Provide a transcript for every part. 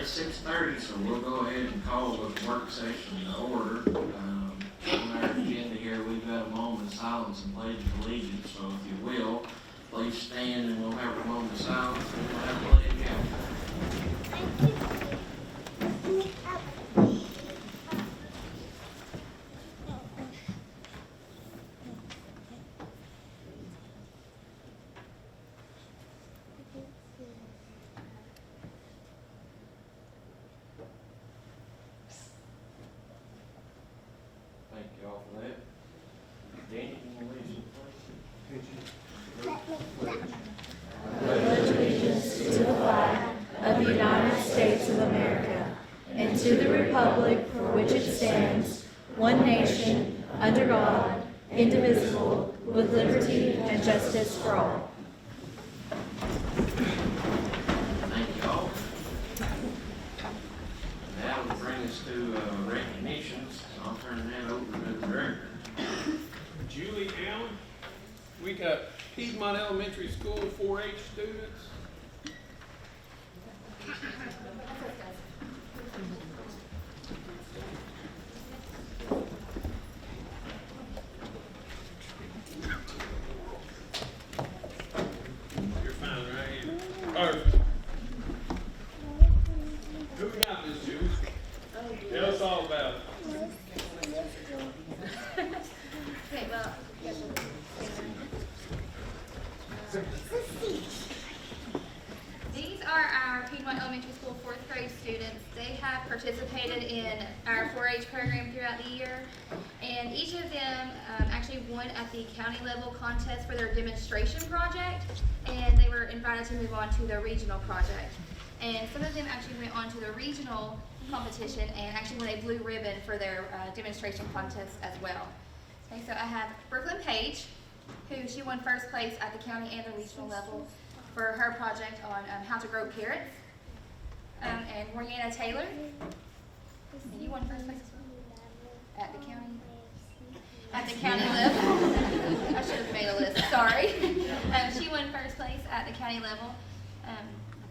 it's 6:30, so we'll go ahead and call the work session to order. On our agenda here, we've got a moment of silence and pledge of allegiance, so if you will, please stand and we'll have a moment of silence and we'll have a pledge after. Thank you all for that. Danny, can you lead Pledge allegiance to the flag of the United States of America and to the republic for which it stands, one nation, under God, indivisible, with liberty and justice for all. Thank you all. That will bring us to recognitions. I'll turn that over to the director. Julie Allen. We got Piedmont Elementary School 4-H students. You're fine right here. Perfect. Who we got, Miss Julie? Tell us all about it. Okay, well, these are our Piedmont Elementary School 4th grade students. They have participated in our 4-H program throughout the year, and each of them actually won at the county level contest for their demonstration project, and they were invited to move on to the regional project. And some of them actually went on to the regional competition and actually won a blue ribbon for their demonstration contest as well. Okay, so I have Brooklyn Page, who she won first place at the county and the regional level for her project on how to grow carrots. And Morgana Taylor, you won first place as well at the county. At the county level, I should have made a list. Sorry. She won first place at the county level. I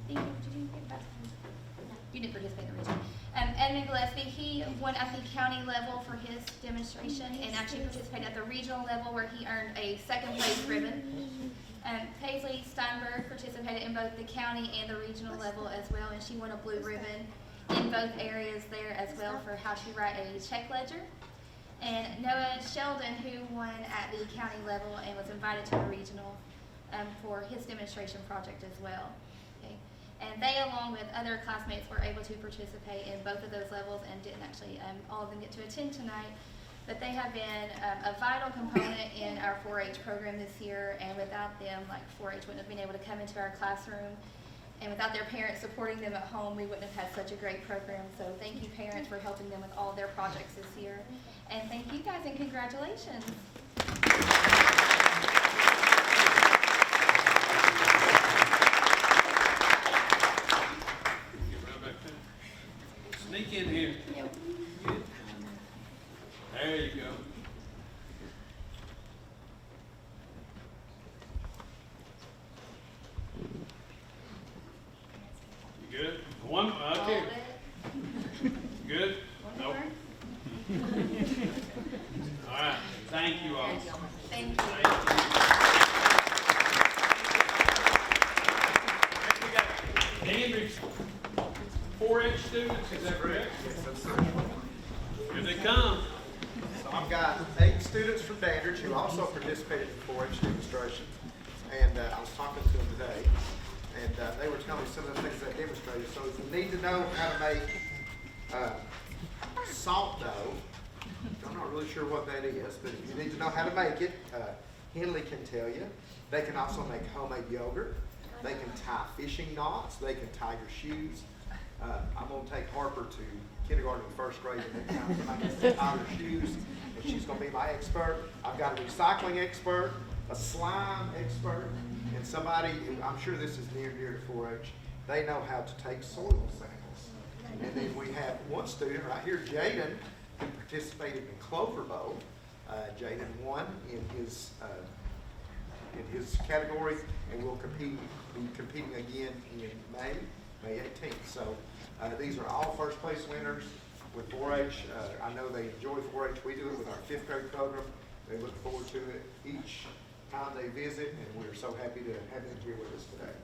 think you didn't participate in the region. Edmund Gillespie, he won at the county level for his demonstration and actually participated at the regional level where he earned a second place ribbon. Paisley Steinberg participated in both the county and the regional level as well, and she won a blue ribbon in both areas there as well for how to write a check ledger. And Noah Sheldon, who won at the county level and was invited to the regional for his demonstration project as well. Okay. And they, along with other classmates, were able to participate in both of those levels and didn't actually all of them get to attend tonight. But they have been a vital component in our 4-H program this year, and without them, 4-H wouldn't have been able to come into our classroom. And without their parents supporting them at home, we wouldn't have had such a great program. So thank you, parents, for helping them with all their projects this year. And thank you guys, and congratulations. Sneak in here. Yep. There you go. You good? One, okay. Hold it. Good? One Nope. more. All right. Thank you all. Thank you. Thank you. Next we got Dandridge 4-H students, is that correct? Yes, that's right. Here they come. So I've got 8 students from Dandridge who also participated in 4-H demonstration, and I was talking to them today, and they were telling me some of the things they demonstrated. So if you need to know how to make salt dough, I'm not really sure what that is, but if you need to know how to make it, Henley can tell you. They can also make homemade yogurt. They can tie fishing knots. They can tie your shoes. I'm going to take Harper to kindergarten and first grade the next time somebody gets to tie her shoes, and she's going to be my expert. I've got a recycling expert, a slime expert, and somebody who I'm sure this is near and dear to 4-H. They know how to take soil samples. And then we have one student right here, Jaden, who participated in Clover Bowl. Jaden won in his category, and will be competing again in May. May 18th. So these are all first place winners with 4-H. I know they enjoy 4-H. We do it with our 5th grade program. They look forward to it each time they visit, and we're so happy to have them here with us today.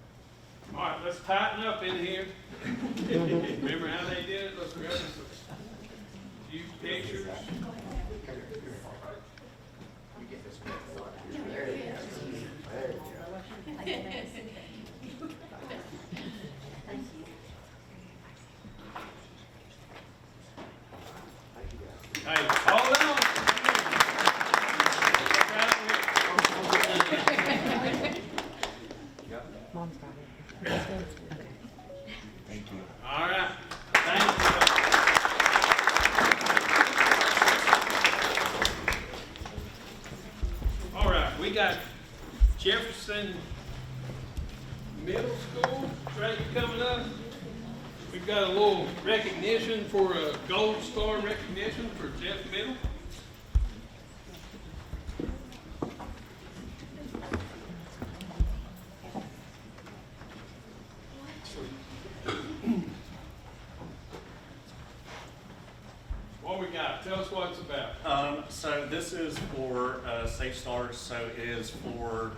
All right, let's tighten up in here. Remember how they did it? Let's grab us a few pictures. You get this one. There you go. There you go. Thank you, guys. Hey, hold on. Mom's got it. Thank you. All right, thank you. All right, we got Jefferson Middle School, Trey, coming up. We've got a little recognition for a Gold Star recognition for Jeff Middle. What we got? Tell us what it's about. So this is for Safe Stars. So it is for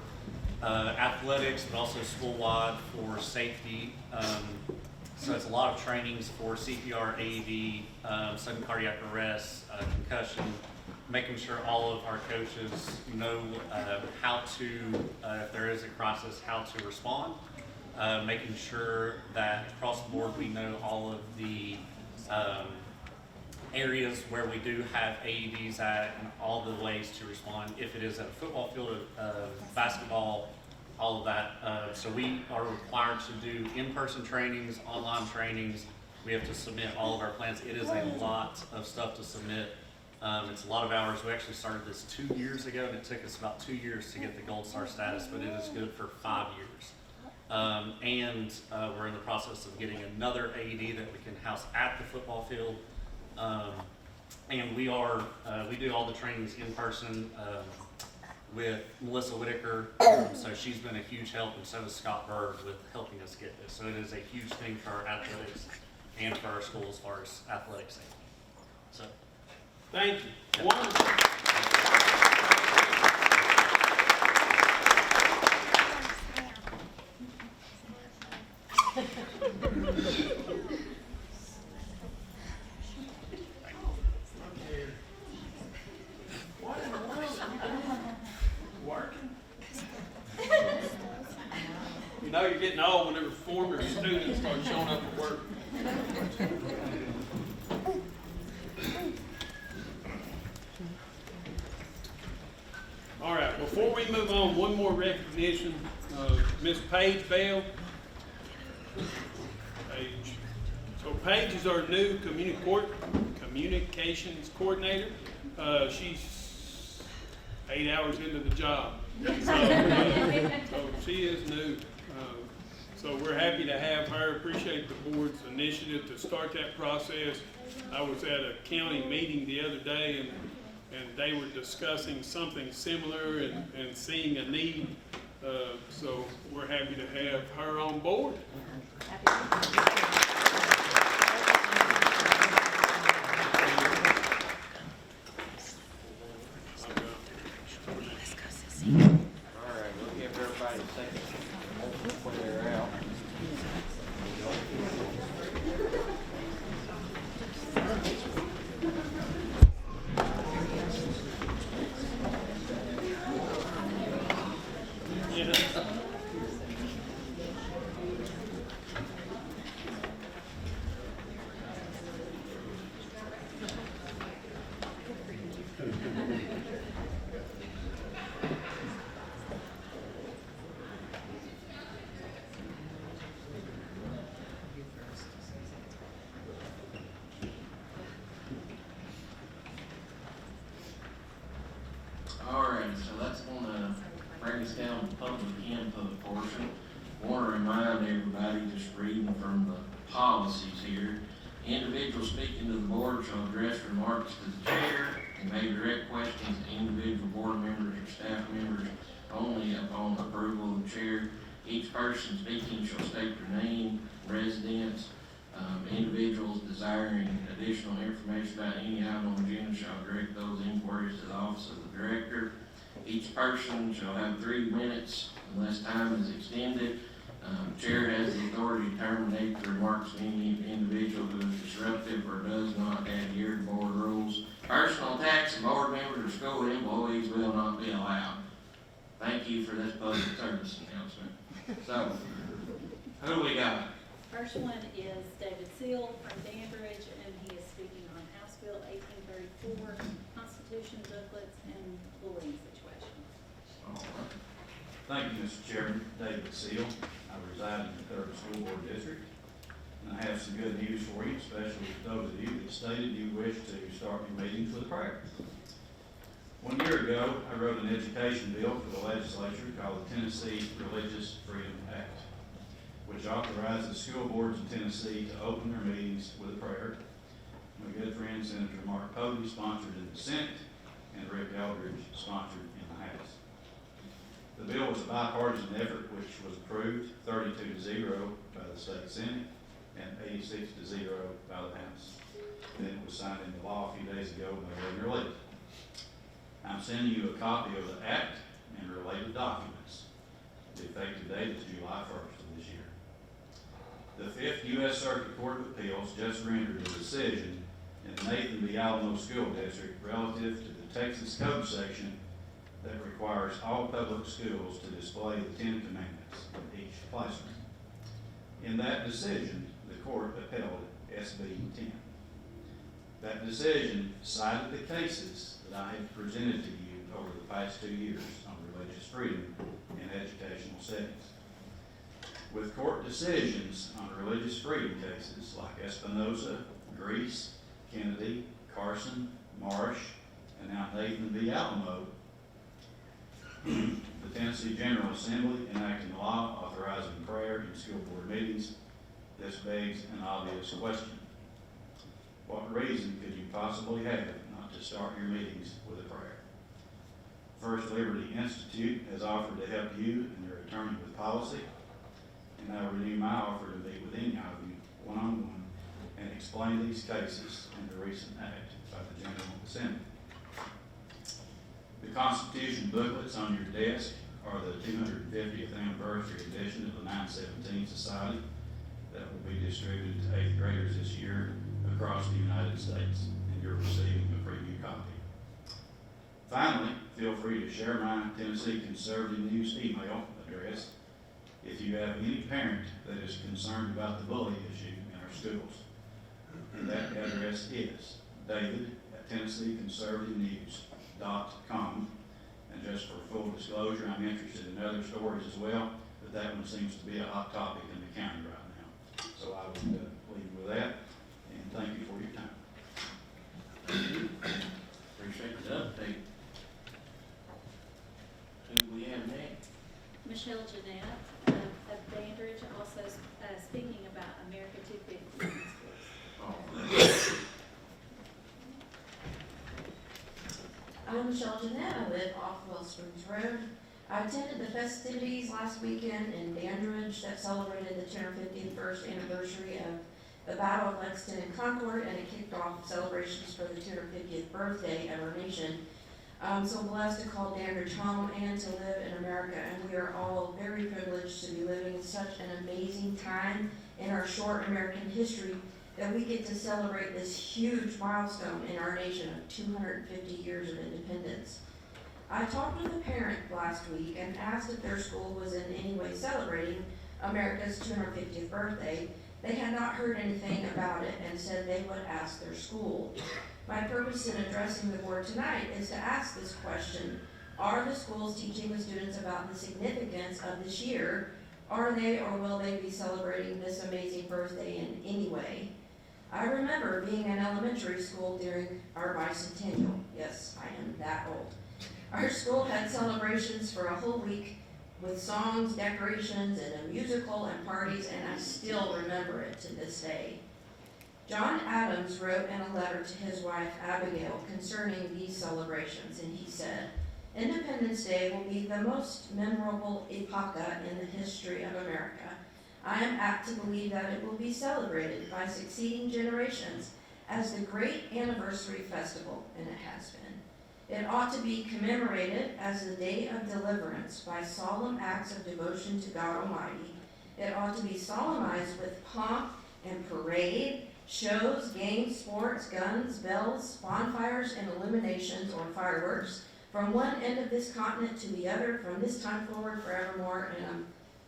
athletics, but also school-wide for safety. So it's a lot of trainings for CPR, AED, sudden cardiac arrest, concussion, making sure all of our coaches know how to, if there is a crisis, how to respond. Making sure that across the board we know all of the areas where we do have AEDs at and all the ways to respond. If it is at a football field, basketball, all of that. So we are required to do in-person trainings, online trainings. We have to submit all of our plans. It is a lot of stuff to submit. It's a lot of hours. We actually started this 2 years ago, and it took us about 2 years to get the Gold Star status, but it is good for 5 years. We're in the process of getting another AED that we can house at the football field. And we do all the trainings in person with Melissa Whitaker. So she's been a huge help, and so is Scott Bird with helping us get this. So it is a huge thing for our athletics and for our school as far as athletic safety. So Thank you. Wonderful. Working. You know you're getting old whenever former students start showing up at work. All right, before we move on, one more recognition of Miss Paige Bell. Paige. So Paige is our new communications coordinator. She's 8 hours into the job. So she is new. So we're happy to have her. Appreciate the board's initiative to start that process. I was at a county meeting the other day, and they were discussing something similar and seeing a need. So we're happy to have her on board. All right, we'll give everybody a second before they're out. Alright, so that's gonna bring us down to public input portion. Want to remind everybody, just reading from the policies here, individuals speaking to the board shall address remarks to the chair and may direct questions to individual board members or staff members only upon approval of the chair. Each person speaking shall state their name, residence. Individuals desiring additional information about any item on the agenda shall direct those inquiries to the office of the director. Each person shall have 3 minutes unless time is extended. Chair has the authority to terminate the remarks of any individual who is disruptive or does not adhere to board rules. Personal attacks of board members or school employees will not be allowed. Thank you for this public service announcement. So, who we got? First one is David Seal from Dandridge, and he is speaking on House Bill 1834, Constitution booklets, and bullying situation. All right. Thank you, Mr. Chairman. David Seal. I reside in the 3rd School Board District. And I have some good news for you, especially for those of you that stated you wish to start your meetings with a prayer. 1 year ago, I wrote an education bill for the legislature called the Tennessee Religious Freedom Act, which authorizes school boards in Tennessee to open their meetings with a prayer. My good friend Senator Mark Povey sponsored in the Senate, and Rick Eldridge sponsored in the House. The bill was a bipartisan effort which was approved 32-0 by the state Senate and 86-0 by the House. Then it was signed into law a few days ago by Governor Lee. I'm sending you a copy of the act and related documents. The effective date is July 1st of this year. The 5th U.S. Circuit Court of Appeals just rendered a decision in the Nathan B. Alamo School District relative to the Texas Code section that requires all public schools to display the 10 Commandments in each classroom. In that decision, the court upheld SB 10. That decision cited the cases that I have presented to you over the past 2 years on religious freedom in educational settings. With court decisions on religious freedom cases like Espinoza, Grease, Kennedy, Carson, Marsh, and now Nathan B. Alamo, the Tennessee General Assembly enacting a law authorizing prayer in school board meetings, this begs an obvious question. What reason could you possibly have not to start your meetings with a prayer? First Liberty Institute has offered to help you and your attorney with policy, and I renew my offer to meet with any of you one-on-one and explain these cases and the recent act by the General Assembly. The Constitution booklets on your desk are the 250th anniversary edition of the 917 Society that will be distributed to 8th graders this year across the United States, and you're receiving a preview copy. Finally, feel free to share my Tennessee Conservative News email address if you have any parent that is concerned about the bullying issue in our schools. And that address is david@tennesseeconservativenews.com. And just for full disclosure, I'm interested in other stories as well, but that one seems to be a hot topic in the county right now. So I will leave you with that, and thank you for your time. Appreciate the update. Who do we have next? Michelle Jeanette of Dandridge, also speaking about America 250 in schools. Oh, I'm Michelle Jeanette. I live off Well Springs Road. I attended the festivities last weekend in Dandridge that celebrated the 251st anniversary of the Battle of Lexington and Concord, and it kicked off celebrations for the 250th birthday of our nation. I'm so blessed to call Dandridge home and to live in America, and we are all very privileged to be living in such an amazing time in our short American history that we get to celebrate this huge milestone in our nation of 250 years of independence. I talked with a parent last week and asked if their school was in any way celebrating America's 250th birthday. They had not heard anything about it and said they would ask their school. My purpose in addressing the board tonight is to ask this question: are the schools teaching the students about the significance of this year? Are they or will they be celebrating this amazing birthday in any way? I remember being in elementary school during our bicentennial. Yes, I am that old. Our school had celebrations for a whole week with songs, decorations, and a musical and parties, and I still remember it to this day. John Adams wrote in a letter to his wife Abigail concerning these celebrations, and he said, Independence Day will be the most memorable epocha in the history of America. I am apt to believe that it will be celebrated by succeeding generations as the great anniversary festival, and it has been. It ought to be commemorated as the day of deliverance by solemn acts of devotion to God Almighty. It ought to be solemnized with pomp and parade, shows, games, sports, guns, bells, bonfires, and illuminations or fireworks from one end of this continent to the other, from this time forward forevermore, and I'm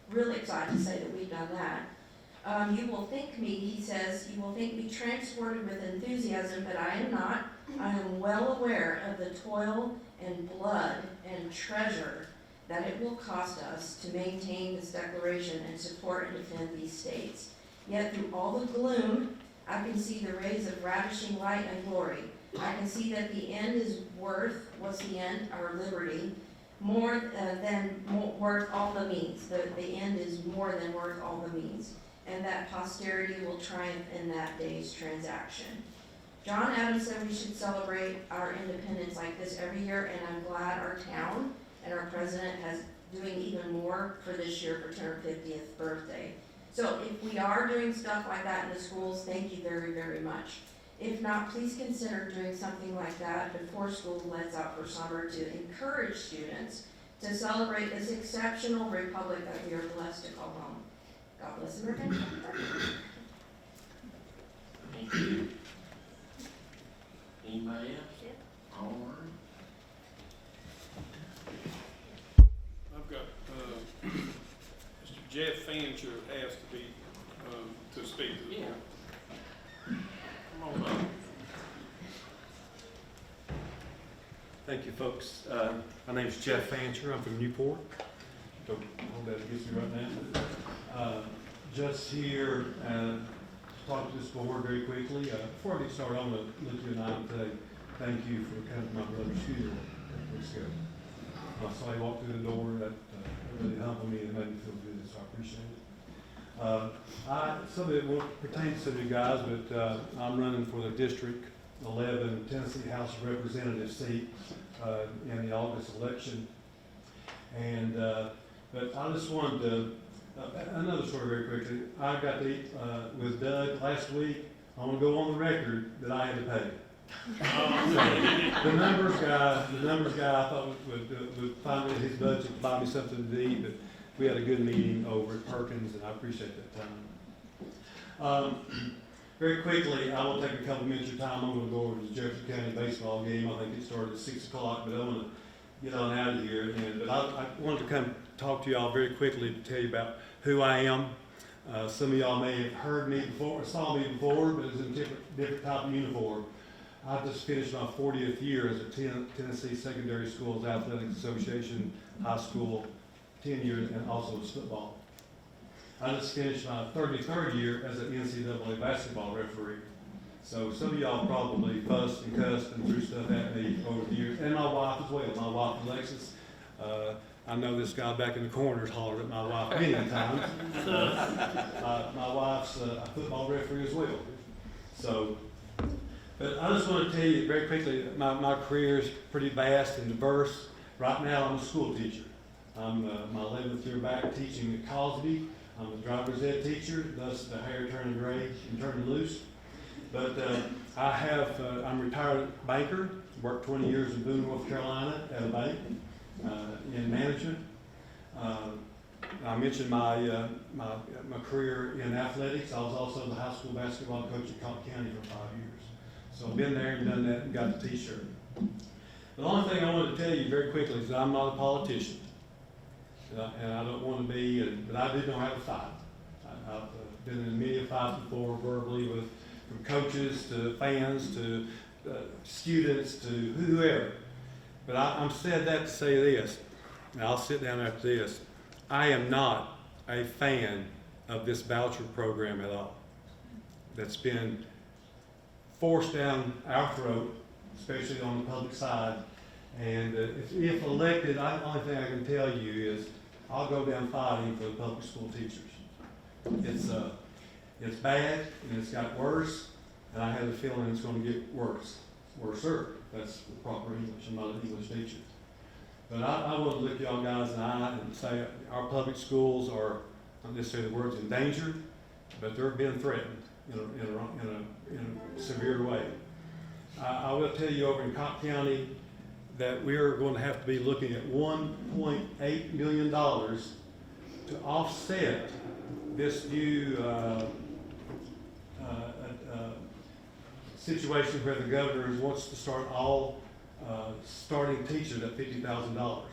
really excited to say that we've done that. You will think me, he says, you will think me transported with enthusiasm, but I am not. I am well aware of the toil and blood and treasure that it will cost us to maintain this declaration and support and defend these states. Yet through all the gloom, I can see the rays of ravishing light and glory. I can see that the end is worth, what's the end? Our liberty, more than worth all the means. The end is more than worth all the means. And that posterity will triumph in that day's transaction. John Adams said we should celebrate our independence like this every year, and I'm glad our town and our president has doing even more for this year for our 50th birthday. So if we are doing stuff like that in the schools, thank you very, very much. If not, please consider doing something like that before school lets out for summer to encourage students to celebrate this exceptional republic that we are blessed to call home. God bless America. Thank you. Anybody else? All right. I've got, Mr. Jeff Fancher asked to be, to speak to the board. Come on up. Thank you, folks. My name is Jeff Fancher. I'm from Newport. Don't hold that against me right now. Just here to talk to this board very quickly. Before I get started, I want to look you in the eye and say thank you for coming to my brother's funeral a couple weeks ago. I saw you walk through the door. That really humbled me and made me feel good, so I appreciate it. Some of it pertains to you guys, but I'm running for the District 11 Tennessee House of Representatives seat in the August election. And but I just wanted to, another story very quickly. I got to eat with Doug last week. I want to go on the record that I had to pay. The numbers guy I thought would find me his budget to buy me something to eat, but we had a good meeting over at Perkins, and I appreciate that time. Very quickly, I will take a couple minutes of your time. I'm going to go over to the Jefferson County baseball game. I think it started at 6 o'clock, but I want to get on out of here. But I wanted to come talk to y'all very quickly to tell you about who I am. Some of y'all may have heard me before, or saw me before, but it's in a different type of uniform. I just finished my 40th year as a Tennessee Secondary Schools Athletics Association high school tenure, and also as football. I just finished my 33rd year as an NCAA basketball referee. So some of y'all probably fussed and cussed and threw stuff at me over the years, and my wife as well. My wife, Alexis. I know this guy back in the corner has hollered at my wife many times. My wife's a football referee as well. So, but I just want to tell you very quickly, my career is pretty vast and diverse. Right now, I'm a school teacher. I'm my 11th year back teaching at Cosby. I'm a driver's ed teacher, thus the hair turning gray and turning loose. But I'm a retired banker, worked 20 years in Boone, North Carolina at a bank in management. I mentioned my career in athletics. I was also the high school basketball coach at Cobb County for 5 years. So I've been there and done that and got the t-shirt. The only thing I wanted to tell you very quickly is that I'm not a politician. And I don't want to be, but I do know how to fight. I've been in many fights before, verbally, from coaches to fans to students to whoever. But I'm said that to say this, and I'll sit down after this. I am not a fan of this voucher program at all. That's been forced down our throat, especially on the public side. And if elected, the only thing I can tell you is I'll go down fighting for the public school teachers. It's bad and it's got worse, and I have a feeling it's going to get worse. Worser. That's the proper English. I'm not an English teacher. But I want to look y'all guys in the eye and say our public schools are, not necessarily the words endangered, but they're being threatened in a severe way. I will tell you over in Cobb County that we are going to have to be looking at $1.8 million to offset this new situation where the governor wants to start all starting teachers at $50,000.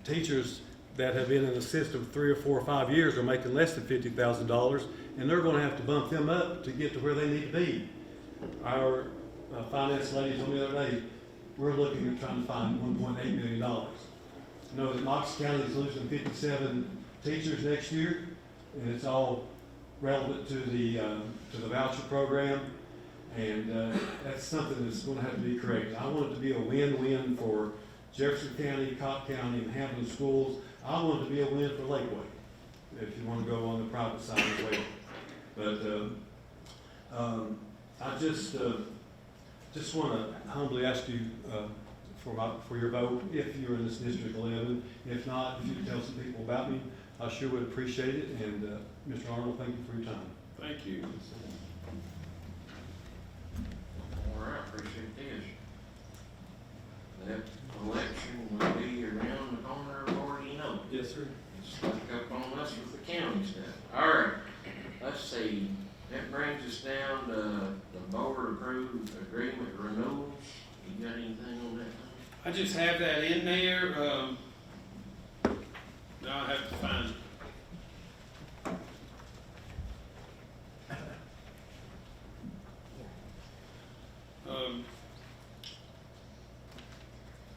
Teachers that have been in the system 3 or 4 or 5 years are making less than $50,000, and they're going to have to bump them up to get to where they need to be. Our finance lady told me the other day, we're looking at trying to find $1.8 million. I know that Knox County is losing 57 teachers next year, and it's all relevant to the voucher program, and that's something that's going to have to be corrected. I want it to be a win-win for Jefferson County, Cobb County, and Hamilton schools. I want it to be a win for Lakeway, if you want to go on the private side as well. But I just want to humbly ask you for your vote if you're in this District 11. If not, if you could tell some people about me, I sure would appreciate it. And Mr. Arnold, thank you for your time. Thank you. All right, appreciate this. That election will be around the corner, Lord, you know. Yes, sir. It's like up on us with the county stuff. All right, let's see. That brings us down to the board approved agreement renewals. You got anything on that? I just have that in there. Now I have to find it.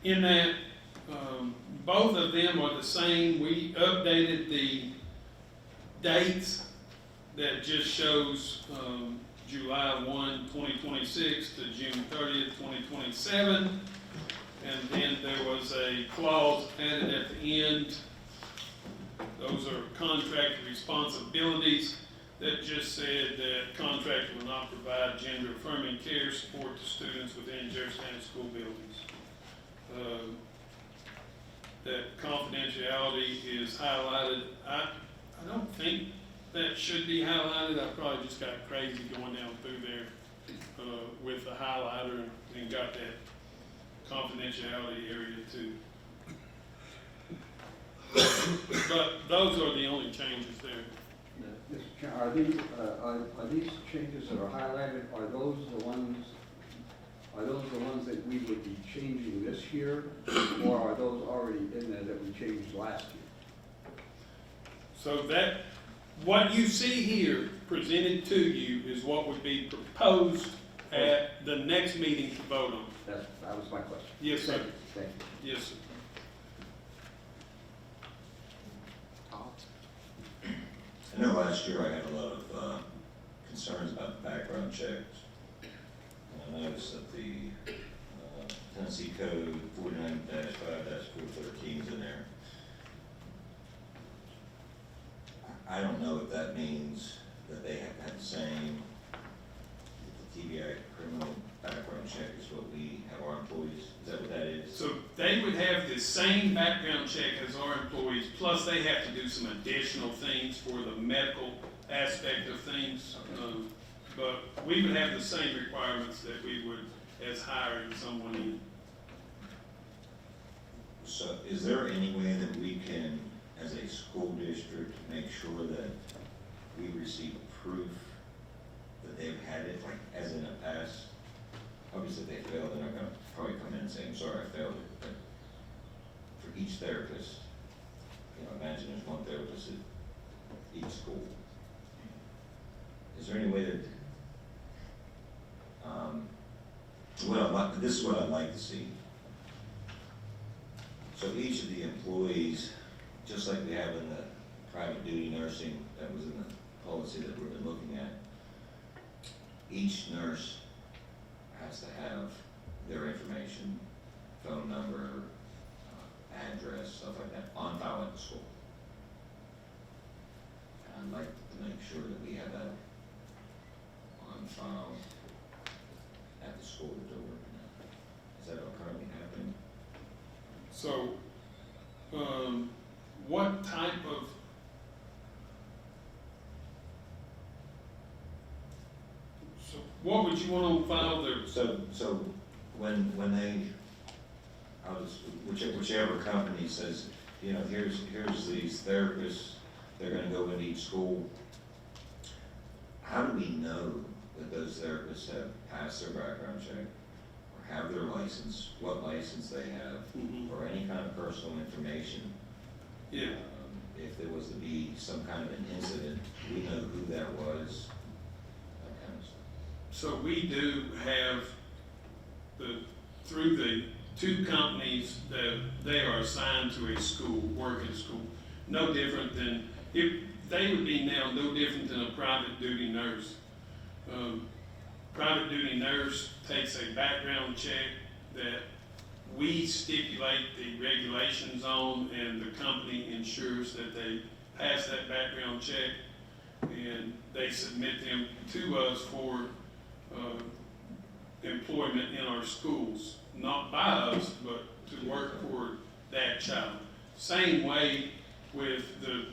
In that, both of them are the same. We updated the dates. That just shows July 1, 2026 to June 30th, 2027. And then there was a clause added at the end. Those are contract responsibilities that just said that contractor will not provide gender affirming care support to students within Jefferson County school buildings. That confidentiality is highlighted. I don't think that should be highlighted. I probably just got crazy going down through there with the highlighter and got that confidentiality area too. But those are the only changes there. Mr. Chair, are these changes that are highlighted, are those the ones that we would be changing this year, or are those already in there that we changed last year? So that, what you see here presented to you is what would be proposed at the next meeting to vote on. That was my question. Yes, sir. Thank you. Yes, sir. I know last year I had a lot of concerns about the background checks. And I noticed that the Tennessee Code 49-5-413 is in there. I don't know if that means that they have to have the same, the TBI criminal background check is what we have our employees. Is that what that is? So they would have the same background check as our employees, plus they have to do some additional things for the medical aspect of things. But we would have the same requirements that we would as hiring someone in. So is there any way that we can, as a school district, make sure that we receive proof that they've had it, like as in the past? Obviously, if they failed, they're not gonna probably come in and say, I'm sorry, I failed it. But for each therapist, imagine there's one therapist at each school. Is there any way that, this is what I'd like to see. So each of the employees, just like we have in the private duty nursing, that was in the policy that we've been looking at, each nurse has to have their information, phone number, address, stuff like that, on file at the school. And I'd like to make sure that we have that on file at the school that they're working at. Is that currently happening? So, what type of, so what would you want on file there? So when they, whichever company says, you know, here's these therapists, they're gonna go into each school, how do we know that those therapists have passed their background check, or have their license, what license they have, or any kind of personal information? Yeah. If there was to be some kind of an incident, we know who that was, that kind of stuff. So we do have through the two companies that they are assigned to a school, working school, no different than, if they would be now no different than a private duty nurse. Private duty nurse takes a background check that we stipulate the regulations on, and the company ensures that they pass that background check, and they submit them to us for employment in our schools, not by us, but to work for that child. Same way with the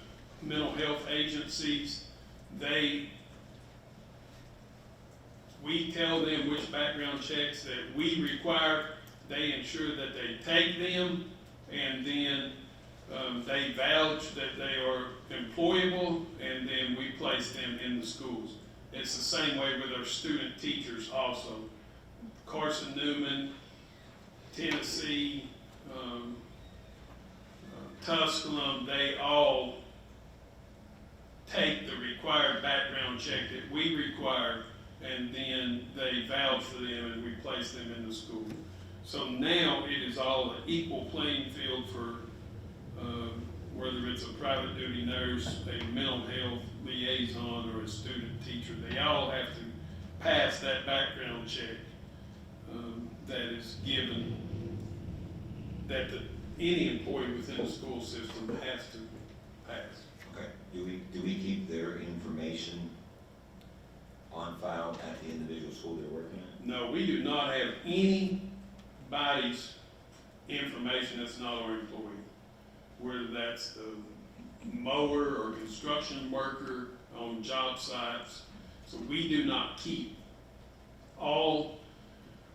mental health agencies, we tell them which background checks that we require, they ensure that they take them, and then they vouch that they are employable, and then we place them in the schools. It's the same way with our student teachers also. Carson Newman, Tennessee, Tusculum, they all take the required background check that we require, and then they vouch for them, and we place them in the school. So now it is all an equal playing field for whether it's a private duty nurse, a mental health liaison, or a student teacher. They all have to pass that background check that is given, that any employee within the school system has to pass. Okay, do we keep their information on file at the individual school they're working at? No, we do not have anybody's information that's not our employee, whether that's the mower or construction worker on job sites. So we do not keep all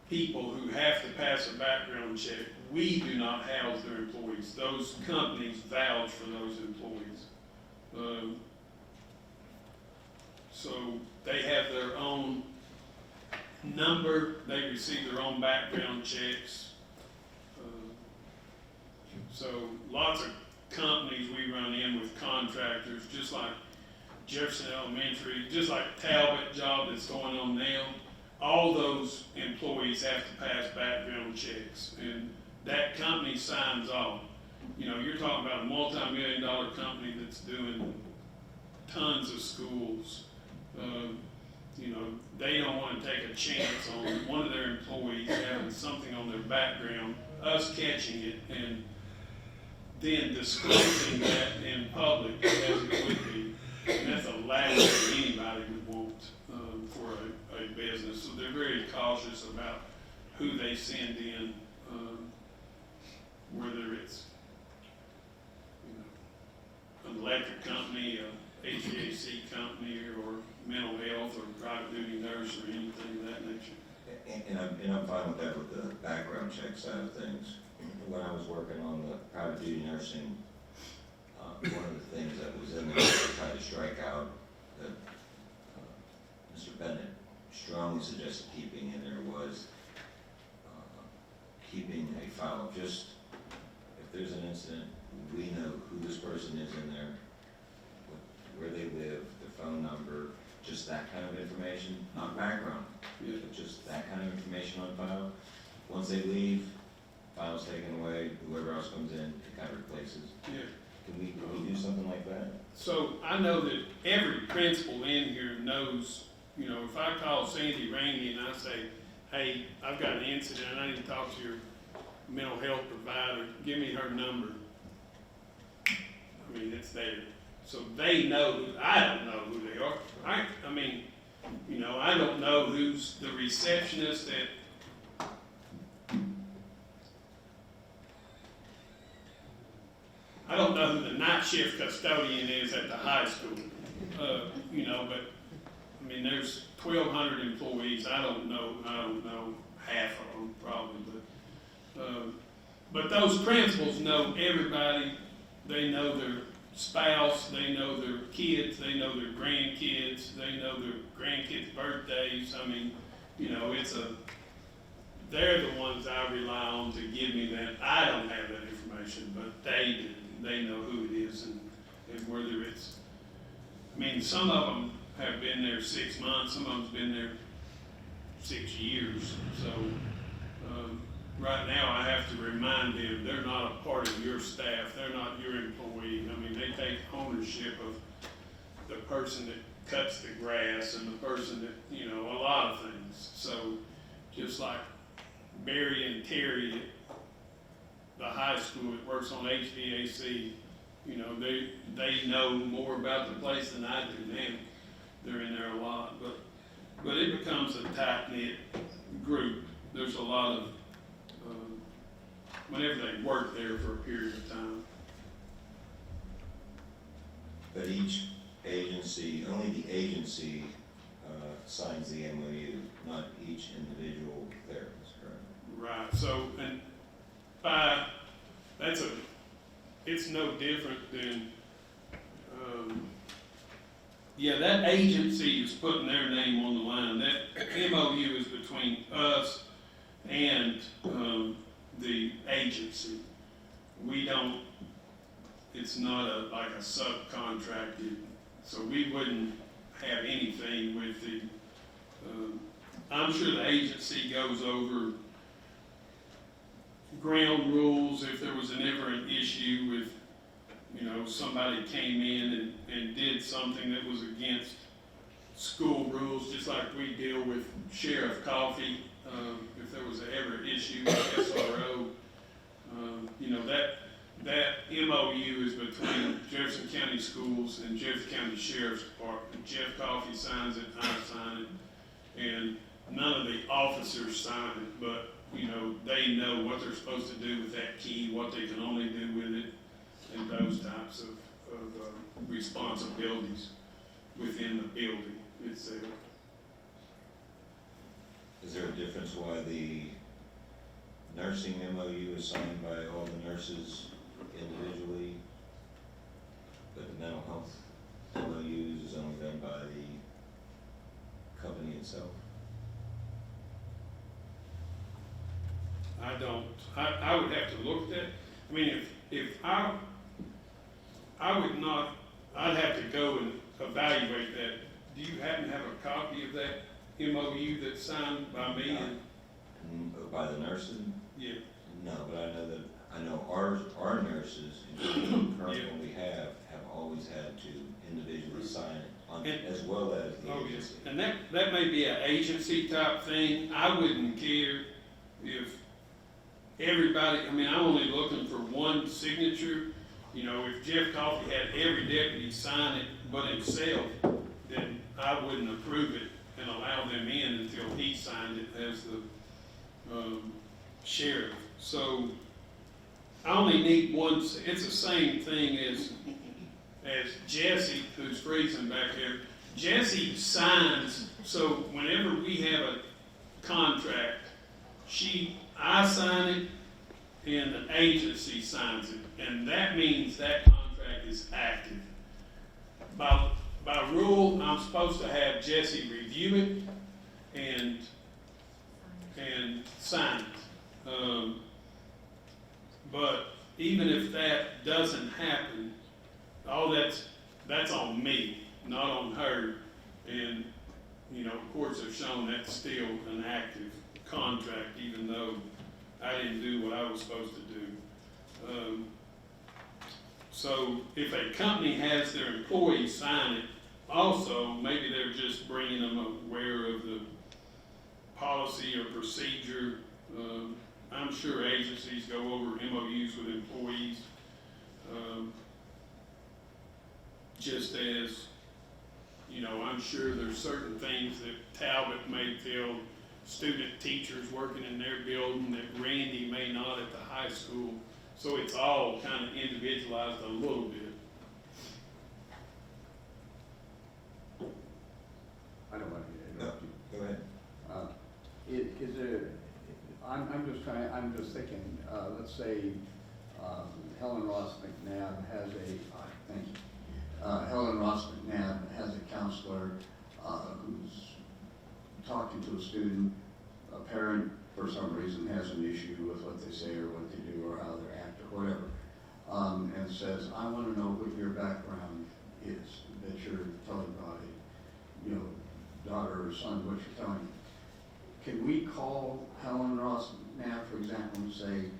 people who have to pass a background check. We do not house their employees. Those companies vouch for those employees. So they have their own number, they receive their own background checks. So lots of companies we run in with contractors, just like Jefferson Elementary, just like Talbot job that's going on now. All those employees have to pass background checks, and that company signs off. You know, you're talking about a multi-million-dollar company that's doing tons of schools. You know, they don't want to take a chance on one of their employees having something on their background, us catching it, and then disclosing that in public as it would be. And that's a last thing anybody would want for a business. So they're very cautious about who they send in, whether it's, you know, an electric company, a HVAC company, or mental health, or private duty nurse, or anything of that nature. And I'm fine with that, with the background check side of things. When I was working on the private duty nursing, one of the things that was in there to try to strike out that Mr. Bennett strongly suggested keeping in there was keeping a file of just, if there's an incident, we know who this person is in there, where they live, their phone number, just that kind of information, not background, but just that kind of information on file. Once they leave, file's taken away, whoever else comes in, it kind of replaces. Yeah. Can we do something like that? So I know that every principal in here knows, you know, if I call Sandy Rainey and I say, hey, I've got an incident, I need to talk to your mental health provider, give me her number. I mean, it's there. So they know, I don't know who they are. I mean, you know, I don't know who's the receptionist at don't know who the night shift custodian is at the high school, you know, but, I mean, there's 1,200 employees, I don't know half of them probably, but those principals know everybody, they know their spouse, they know their kids, they know their grandkids, they know their grandkids' birthdays, I mean, you know, they're the ones I rely on to give me that. I don't have that information, but they do. They know who it is and whether it's, I mean, some of them have been there 6 months, some of them's been there 6 years. So, right now I have to remind them, they're not a part of your staff, they're not your employee. I mean, they take ownership of the person that cuts the grass and the person that, you know, a lot of things. So, just like Barry and Terry at the high school that works on HVAC, you know, they know more about the place than I do now. They're in there a lot, but it becomes a tight-knit group. There's a lot of, whenever they work there for a period of time. But each agency, only the agency signs the MOU, not each individual therapist, correct? Right, so, and it's no different than, that agency is putting their name on the line. That MOU is between us and the agency. We don't, it's not like a subcontracted, so we wouldn't have anything with the, I'm sure the agency goes over ground rules if there was ever an issue with, you know, somebody came in and did something that was against school rules, just like we deal with Sheriff Coffee, if there was ever an issue with SRO, you know, that MOU is between Jefferson County Schools and Jefferson County Sheriff's Department. Jeff Coffee signs it, I sign it, and none of the officers sign it, but, you know, they know what they're supposed to do with that key, what they can only do with it, and those types of responsibilities within the building itself. Is there a difference why the nursing MOU is signed by all the nurses individually, but the mental health MOUs is only done by the company itself? I don't, I would have to look at that. I mean, if I would not, I'd have to go and evaluate that. Do you happen to have a copy of that MOU that's signed by me? By the nurses? Yeah. No, but I know our nurses, including the current one we have always had to individually sign it, as well as the agency. And that may be an agency type thing. I wouldn't care if everybody, I mean, I'm only looking for one signature. You know, if Jeff Coffey had every deputy sign it but himself, then I wouldn't approve it and allow them in until he signed it as the sheriff. So I only need one. It's the same thing as Jesse, who's freezing back there. Jesse signs, so whenever we have a contract, I sign it and the agency signs it, and that means that contract is active. By rule, I'm supposed to have Jesse review it and sign it. But even if that doesn't happen, all that's on me, not on her. And, you know, of course, they've shown that's still an active contract, even though I didn't do what I was supposed to do. So if a company has their employees sign it, also, maybe they're just bringing them aware of the policy or procedure. I'm sure agencies go over MOUs with employees, just as, you know, I'm sure there's certain things that Talbot may tell student teachers working in their building that Randy may not at the high school. So it's all kind of individualized a little bit. I don't want to No, interrupt you. go ahead. Is there, I'm just thinking, let's say, Helen Ross McNabb has thank you. Helen Ross McNabb has a counselor, who's talking to a student. A parent, for some reason, has an issue with what they say or what they do or how they act or whatever. And says, I want to know what your background is, that you're telling my, daughter or son what you're telling me. Can we call Helen Ross now, for example, and say,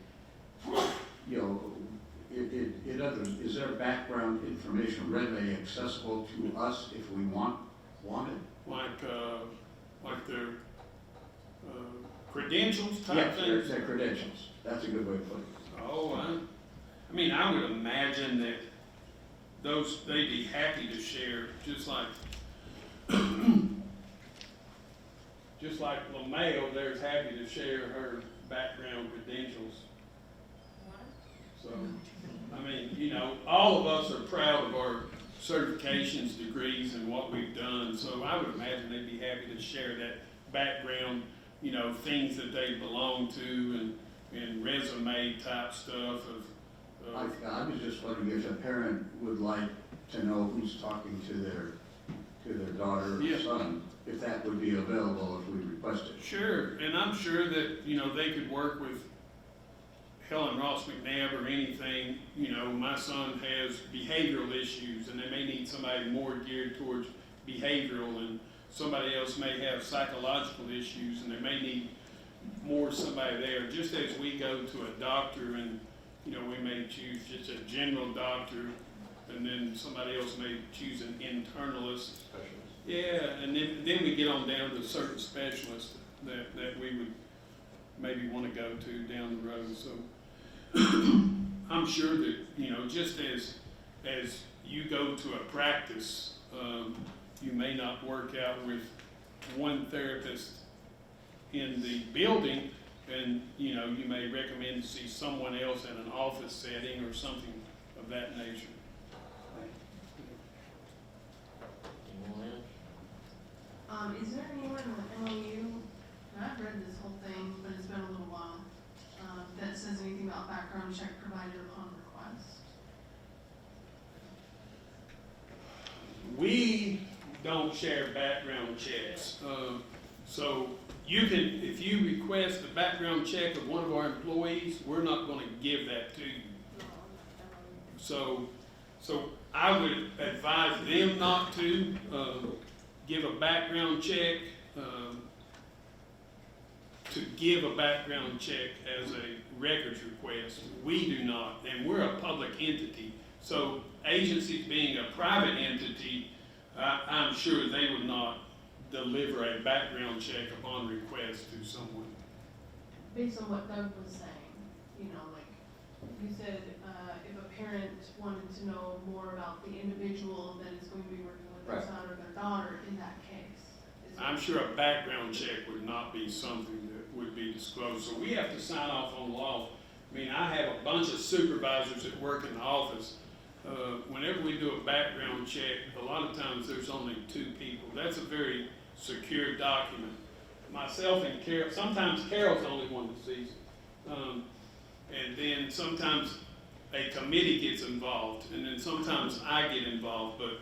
is there background information readily accessible to us if we want it? Like their credentials type Yes, things? their credentials. That's a good way to put it. Oh, I mean, I would imagine that they'd be happy to share, just like LaMayo, there's happy to share her background credentials. So, I mean, all of us are proud of our certifications, degrees, and what we've done. So I would imagine they'd be happy to share that background, things that they belong to and resume type stuff I was just wondering if a parent would like to know who's talking to their daughter or Yeah. son, if that would be available if we requested. Sure, and I'm sure that, they could work with Helen Ross McNabb or anything. My son has behavioral issues, and they may need somebody more geared towards behavioral, and somebody else may have psychological issues, and they may need more somebody there. Just as we go to a doctor and, we may choose just a general doctor, and then somebody else may choose an internalist. Yeah, and then we get on down to certain specialists that we would maybe want to go to down the road. So I'm sure that, just as you go to a practice, you may not work out with one therapist in the building, and you may recommend to see someone else in an office setting or something of that nature. Is there anyone in the MOU, and I've read this whole thing, but it's been a little while, that says anything about background check provided upon request? We don't share background checks. So you can, if you request a background check of one of our employees, we're not going to give that to you. So I would advise them not to give a background check, to give a background check as a records request. We do not, and we're a public entity. So agencies being a private entity, I'm sure they would not deliver a background check upon request to someone. Based on what Doug was saying, like you said, if a parent wanted to know more about the individual that is going to be working with their son or their daughter in that case. I'm sure a background check would not be something that would be disclosed. So we have to sign off on law. I mean, I have a bunch of supervisors that work in the office. Whenever we do a background check, a lot of times there's only 2 people. That's a very secure document. Myself and Carol, sometimes Carol's the only one that sees it. And then sometimes a committee gets involved, and then sometimes I get involved, but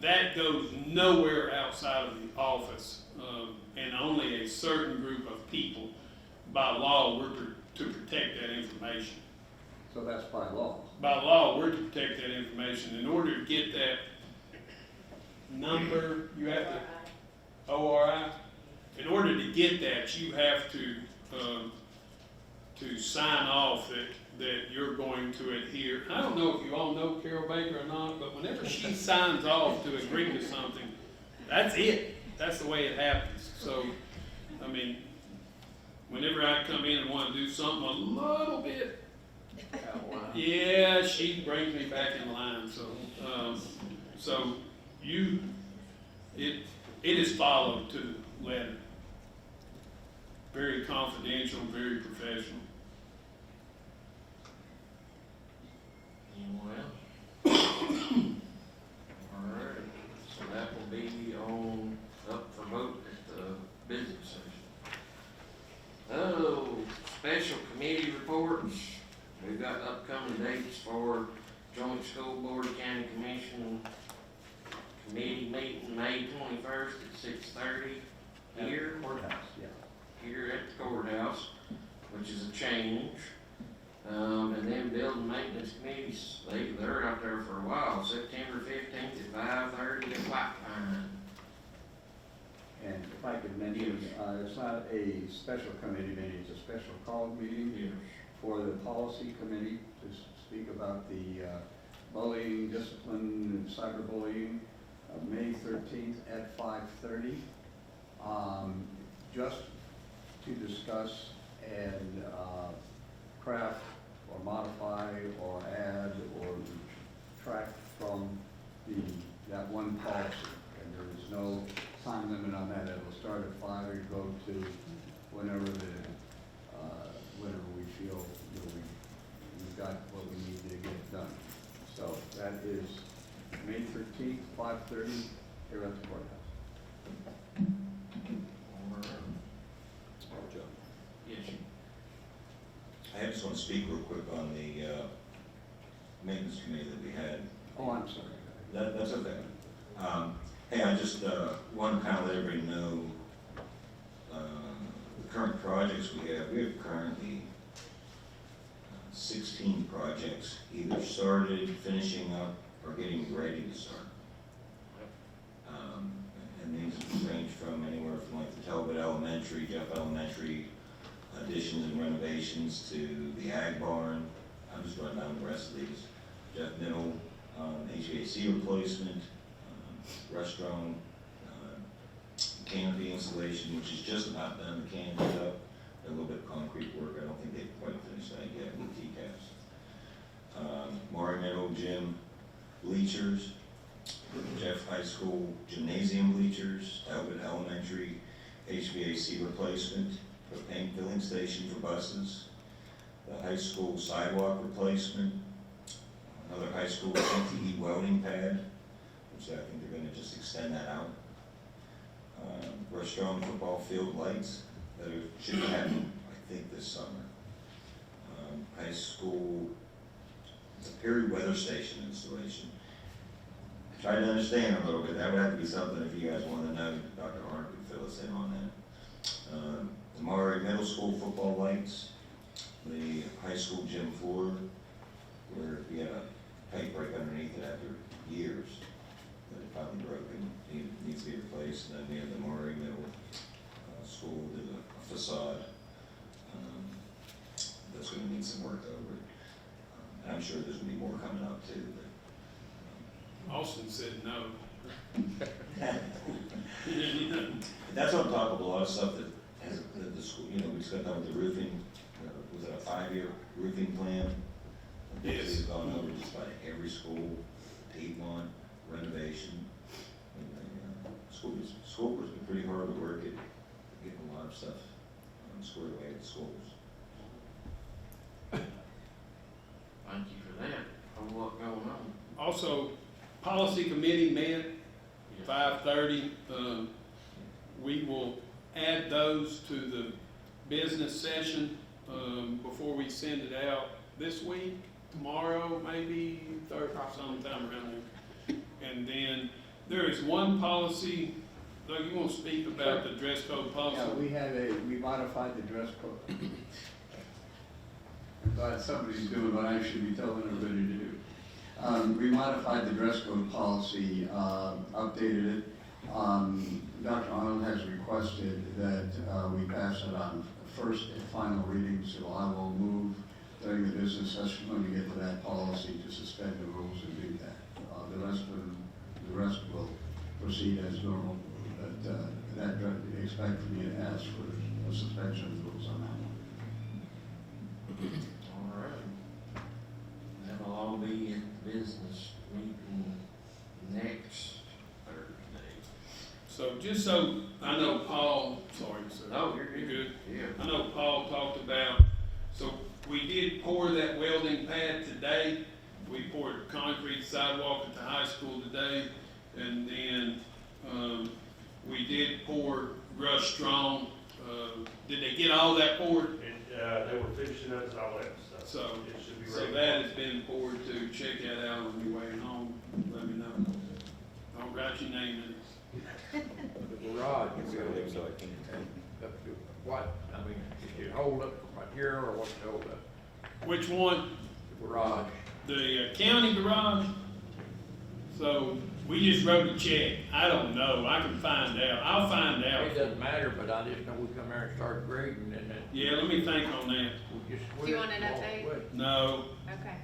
that goes nowhere outside of the office, and only a certain group of people. By law, we're to protect that information. So that's by law. By law, we're to protect that information. In order to get that number, you have to, ORI, in order to get that, you have to sign off that you're going to adhere. I don't know if you all know Carol Baker or not, but whenever she signs off to agree to something, that's it. That's the way it happens. So, I mean, whenever I come in and want to do something a little bit, yeah, she brings me back in line. So, it is followed to the letter. Very confidential, very professional. Special committee reports. We've got upcoming dates for joint school board county commission committee meeting May 21st at 6:30 here. Courthouse, yeah. Here at the courthouse, which is a change. And then building maintenance committees, they're out there for a while, September 15th at 5:30 at White Pine. And if I could mention, it's not a special committee meeting, it's a special call meeting Yes. for the policy committee to speak about the bullying, discipline, and cyberbullying, May 13th at 5:30. Just to discuss and craft or modify or add or track from that one policy. And there is no time limit on that. It will start at 5 or go to whenever whenever we feel that we've got what we need to get done. So that is May 13th, 5:30 here at the courthouse. Yes. I just want to speak real quick on the maintenance committee that we had. Oh, I'm sorry. That's okay. Hey, I just want to kind of let everybody know the current projects we have. We have currently 16 projects either started, finishing up, or getting ready to start. And these range from anywhere from like the Talbot Elementary, Jeff Elementary, additions and renovations to the Ag Barn. I'm just running down the rest of these. Jeff Middle, HVAC replacement, restaurant, canopy installation, which is just about done. The canopy's up. A little bit of concrete work. I don't think they've quite finished that yet with TCAPs. Maury Meadow Gym bleachers, Jeff High School gymnasium bleachers, Talbot Elementary HVAC replacement, propane filling station for buses, the high school sidewalk replacement, another high school CTE welding pad, which I think they're going to just extend that out. Restaurant football field lights that should happen, I think, this summer. High school, it's a period weather station installation. Try to understand a little bit. That would have to be something if you guys want to know. Dr. Arndt could fill us in on that. The Maury Middle School football lights, the high school gym floor, where we had a pipe break underneath it after years that it finally broke and needs to be replaced. And then we have the Maury Middle School, did a facade that's going to need some work over it. And I'm sure there's going to be more coming up too. Austin said no. That's on top of a lot of stuff that has, the school, we just got done with the roofing, was it a 5-year roofing plan? Yes. We've gone over just about every school, Piedmont, renovation. And school has been pretty hard to work at getting a lot of stuff squared away at the schools. Thank you for that. A lot going on. Also, policy committee met 5:30. We will add those to the business session before we send it out this week, tomorrow, maybe sometime around there. And then there is one policy. Doug, you want to speak about the dress code policy? Yeah, we modified the dress code. I'm glad somebody's doing what I should be telling everybody to do. We modified the dress code policy, updated it. Dr. Arnold has requested that we pass it on first and final reading, so I will move during the business session when we get to that policy to suspend the rules and do that. The rest will proceed as normal, but expect for me to ask for a suspension of the rules on that one. All right. That'll all be at the business meeting next Thursday. So just so I know, Paul, sorry, sir. No, you're good. Yeah. I know Paul talked about, so we did pour that welding pad today. We poured concrete sidewalk at the high school today, and then we did pour Rush Strong. Did they get all that poured? They were finishing up as I left, So, it should be so ready. that has been forwarded to, check that out on your way home, let me know. Don't write your name in it. The garage, up to what, I mean, is it hold up right here, or what's the hold up? Which one? The garage. The county garage? So, we just wrote a check, I don't know, I can find out, I'll find out. It doesn't matter, but I just know we come there and start grading, and then Yeah, let me think on that. we just. Do you want an walk update? away. No, Okay.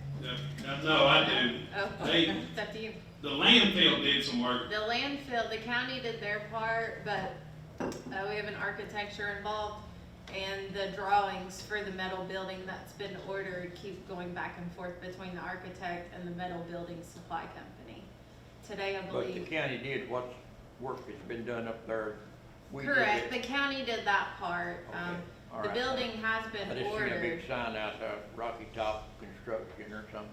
no, I do. Oh, They- it's up to you. The landfill did some work. The landfill, the county did their part, but we have an architecture involved, and the drawings for the metal building that's been ordered keep going back and forth between the architect and the metal building supply company. Today, I But the believe. county did what work that's been done up there. We did Correct, it. the county did that part. Okay, all The right. building has I been just seen a ordered. big sign out there, Rocky Top Construction or something.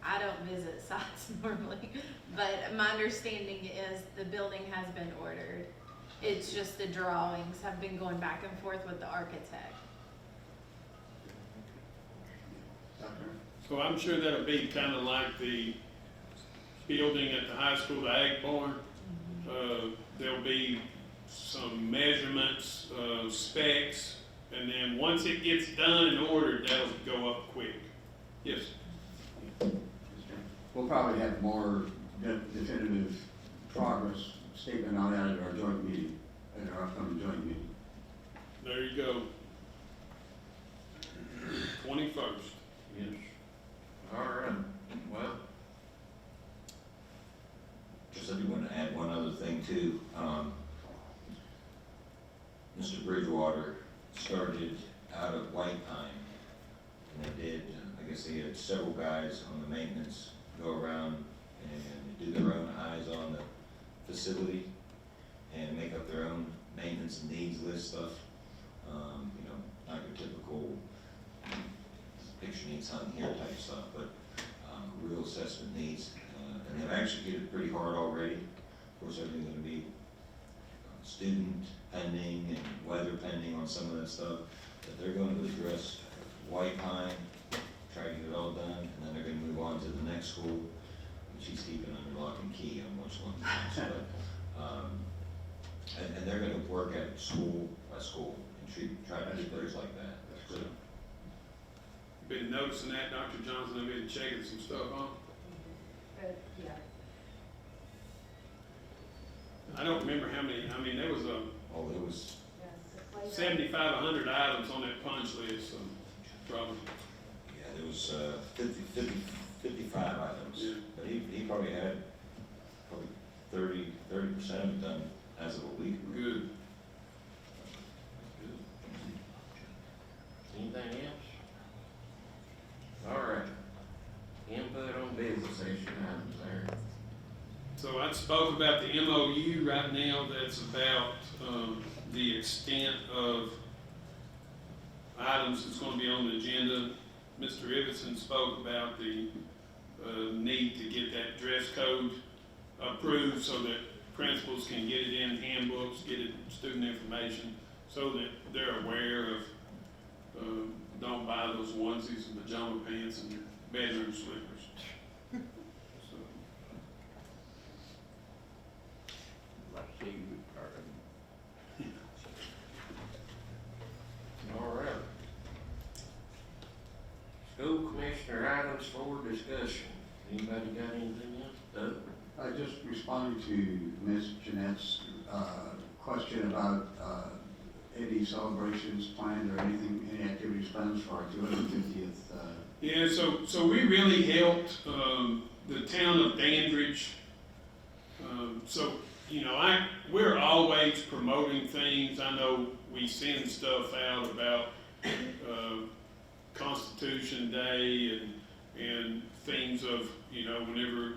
I don't visit sites normally, but my understanding is the building has been ordered. It's just the drawings have been going back and forth with the architect. So I'm sure that'll be kind of like the building at the high school, the Ag Barn. There'll be some measurements, specs, and then once it gets done and ordered, that'll go up quick. Yes, We'll probably have more definitive progress statement on that at our joint meeting, at our upcoming joint meeting. there you go. 21st. Yes. All right, well, Just I do want to add one other thing too. Mr. Bridgewater started out of White Pine, and they did, I guess they had several guys on the maintenance go around and do their own eyes on the facility and make up their own maintenance and needs list stuff. You know, not your typical picture needs on here type stuff, but real assessment needs. And they've actually hit it pretty hard already. Of course, everything's gonna be student pending and weather pending on some of that stuff. But they're going to address White Pine, try to get it all done, and then they're gonna move on to the next school, which he's keeping under lock and key on which one. But, and they're gonna work at school by school and try to keep theirs like that. So, Been noticing that, Dr. Johnson, I've been checking some stuff on. Good, yeah. I don't remember how many, I mean, there was a oh, it was 75, 100 items on that punch list, so probably. Yeah, there was 55 items, Yeah. but he probably had probably 30% of it done as of a week ago. Good. anything else? All right. Input on business action items there. So I spoke about the MOU right now, that's about, the extent of items that's gonna be on the agenda. Mr. Ibbotson spoke about the, need to get that dress code approved so that principals can get it in handbooks, get it in student information, so that they're aware of, don't buy those onesies and pajama pants and bedroom slippers. So, Let's see, All right. School commissioner items for discussion. Anybody got anything else? Doug? I just responding to Ms. Jeanette's question about any celebrations planned or anything, any activities planned for our 250th. Yeah, so we really helped, the town of Dandridge. So, you know, we're always promoting things. I know we send stuff out about, Constitution Day and things of, you know, whenever,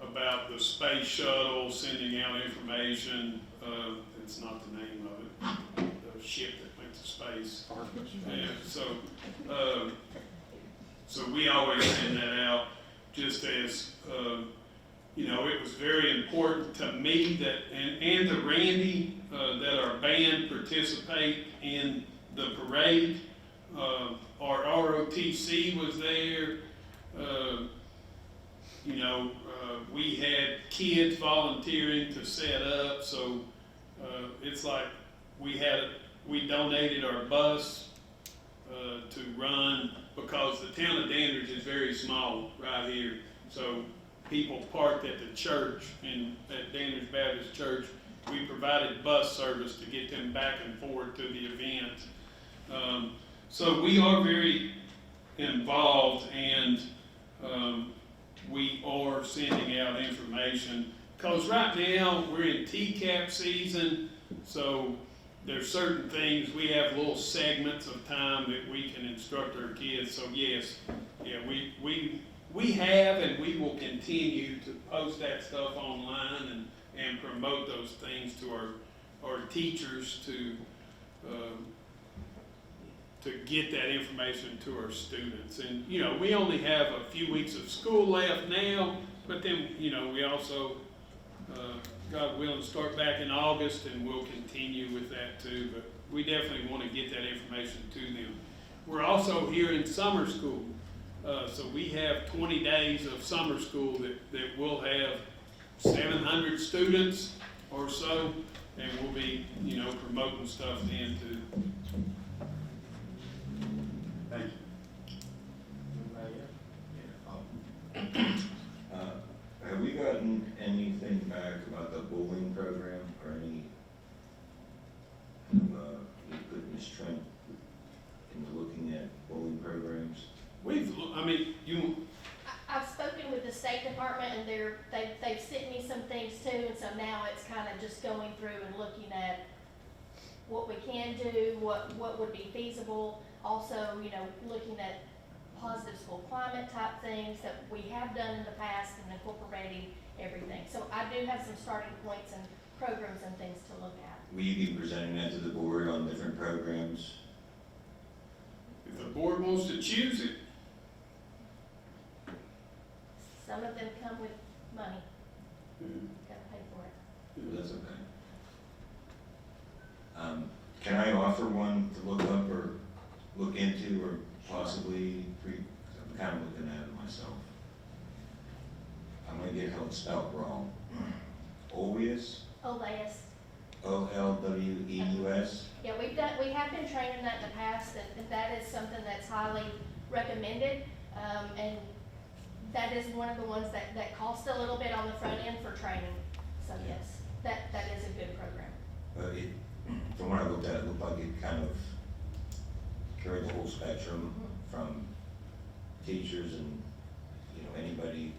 about the space shuttle, sending out information, it's not the name of it, the ship that went to space. Yeah, so we always send that out, just as, you know, it was very important to me that, and to Randy, that our band participate in the parade. Our ROTC was there. We had kids volunteering to set up, so it's like we donated our bus to run, because the town of Dandridge is very small right here. So people parked at the church, at Dandridge Baptist Church. We provided bus service to get them back and forth to the event. So we are very involved, and we are sending out information. Because right now, we're in TCAP season, so there's certain things, we have little segments of time that we can instruct our kids. So yes, we have, and we will continue to post that stuff online and promote those things to our teachers to get that information to our students. And, we only have a few weeks of school left now, but then, we also, God willing, start back in August, and we'll continue with that too. But we definitely want to get that information to them. We're also here in summer school. So we have 20 days of summer school that will have 700 students or so, and we'll be, promoting stuff then too. Thank you. Have we gotten anything back about the bowling program, or any, you put Ms. Trent into looking at bowling programs? I've spoken with the State Department, and they've sent me some things too, and so now it's kind of just going through and looking at what we can do, what would be feasible. Also, looking at positive school climate type things that we have done in the past and incorporating everything. So I do have some starting points and programs and things to look at. Will you be presenting that to the board on different programs? If the board wants to choose it. Some of them come with money. Gotta pay for it. That's okay. Can I offer one to look up or look into, or possibly, I'm kind of looking at it myself. I'm gonna get how it's spelled wrong. Oleus? Oleus. Olweus? Yeah, we have been training that in the past, and that is something that's highly recommended. And that is one of the ones that costs a little bit on the front end for training. So yes, that is a good program. From what I looked at, it looked like it kind of carried the whole spectrum from teachers and, anybody,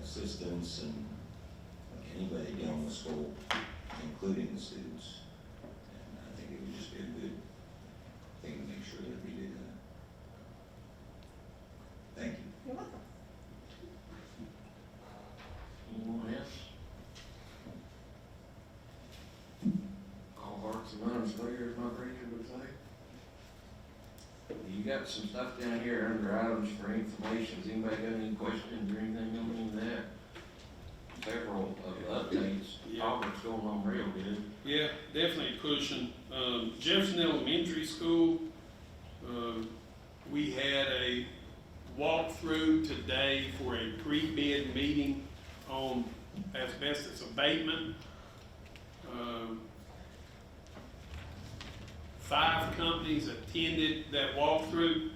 assistants, and like anybody dealing with school, including the students. And I think it would just be a good thing to make sure that we do that. Thank you. You're welcome. Anyone else? All hearts and minds clear, as my preacher would say. You got some stuff down here under items for information. Has anybody got any questions or anything on any of that? Several of the updates. Auburn's going on real good. Yeah, definitely pushing. Jefferson Elementary School, we had a walkthrough today for a pre-bid meeting on asbestos abatement. 5 companies attended that walkthrough.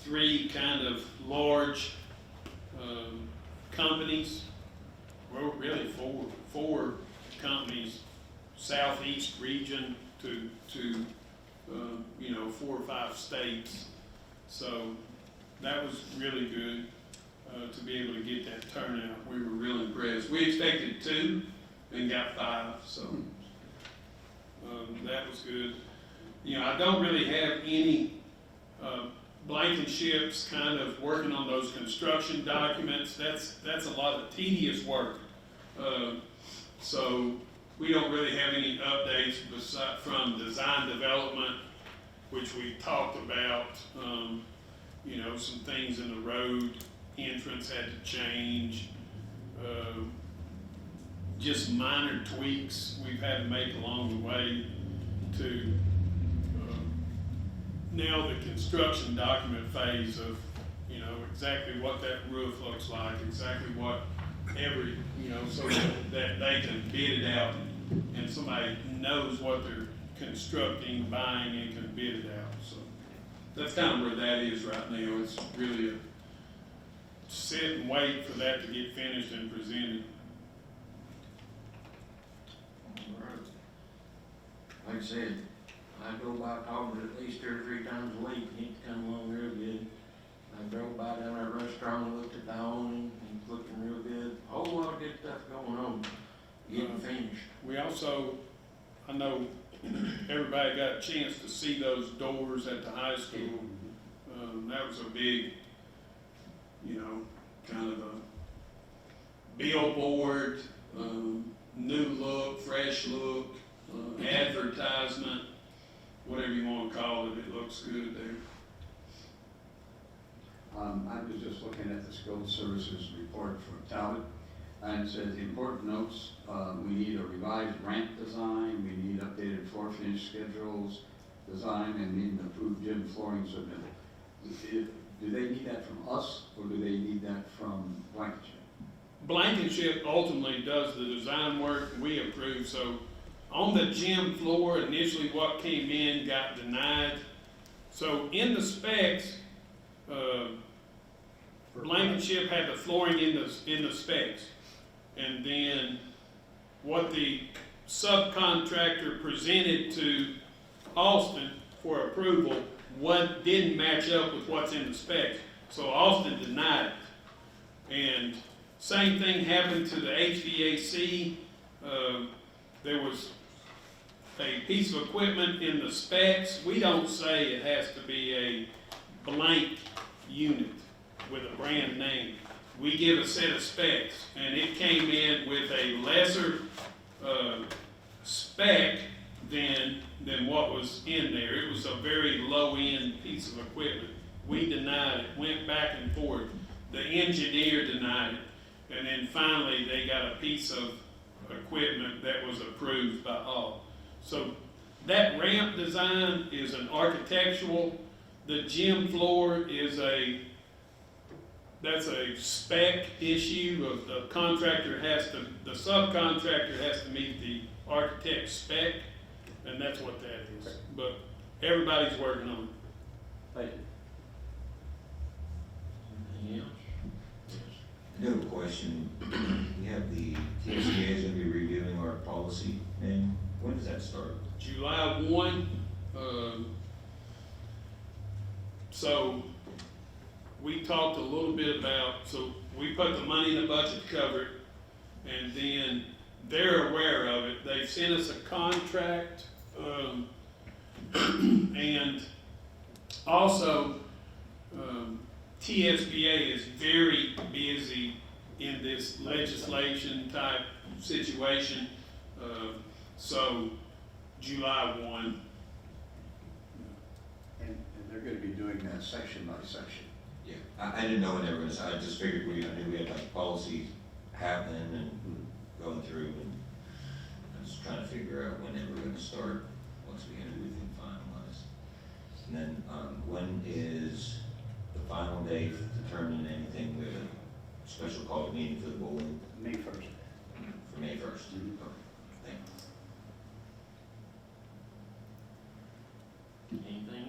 3 kind of large companies, well, really 4 companies, southeast region to 4 or 5 states. So that was really good to be able to get that turnout. We were really impressed. We expected 2 and got 5, so that was good. I don't really have any Blankenships kind of working on those construction documents. That's a lot of tedious work. So we don't really have any updates from design development, which we talked about. Some things in the road entrance had to change. Just minor tweaks we've had to make along the way. to nail the construction document phase of, you know, exactly what that roof looks like, exactly what every, you know, so that they can bid it out and somebody knows what they're constructing, buying, and can bid it out. So that's kind of where that is right now. It's really a sit and wait for that to get finished and presented. All right. Like I said, I go by Auburn at least 2 or 3 times a week, and it come along real good. I drove by down our restaurant and looked at the awning, and it's looking real good. A whole lot of good stuff going on, getting finished. We also, I know everybody got a chance to see those doors at the high school. That was a big, you know, kind of a billboard, new look, fresh look, advertisement, whatever you want to call it. It looks good there. I was just looking at the skilled services report for Talbot, and it says important notes, we need a revised ramp design, we need updated floor finish schedules, design, and need an approved gym flooring submittal. Do they need that from us, or do they need that from Blankenship? Blankenship ultimately does the design work, we approve. So on the gym floor, initially what came in got denied. So in the specs, Blankenship had the flooring in the specs. And then what the subcontractor presented to Austin for approval didn't match up with what's in the specs. So Austin denied it. And same thing happened to the HVAC. There was a piece of equipment in the specs. We don't say it has to be a blank unit with a brand name. We give a set of specs, and it came in with a lesser spec than what was in there. It was a very low-end piece of equipment. We denied it, went back and forth. The engineer denied it, and then finally they got a piece of equipment that was approved by all. So that ramp design is an architectural. The gym floor is that's a spec issue of the subcontractor has to meet the architect's spec, and that's what that is. But everybody's working on it. Thank you. Anything else? I have a question. We have the TSBA is going to be reviewing our policy, and when does that start? July 1. So we talked a little bit about, so we put the money in the budget to cover it, and then they're aware of it. They sent us a contract, and also TSBA is very busy in this legislation type situation. So July 1. And they're going to be doing that section by section. Yeah, I didn't know when they were going to start. I just figured I knew we had like policy happening and going through, and I was trying to figure out when they were going to start once we had everything finalized. And then when is the final day for determining anything with a special call meeting for the board? May 1st. For May 1st. Okay, thank you. Anything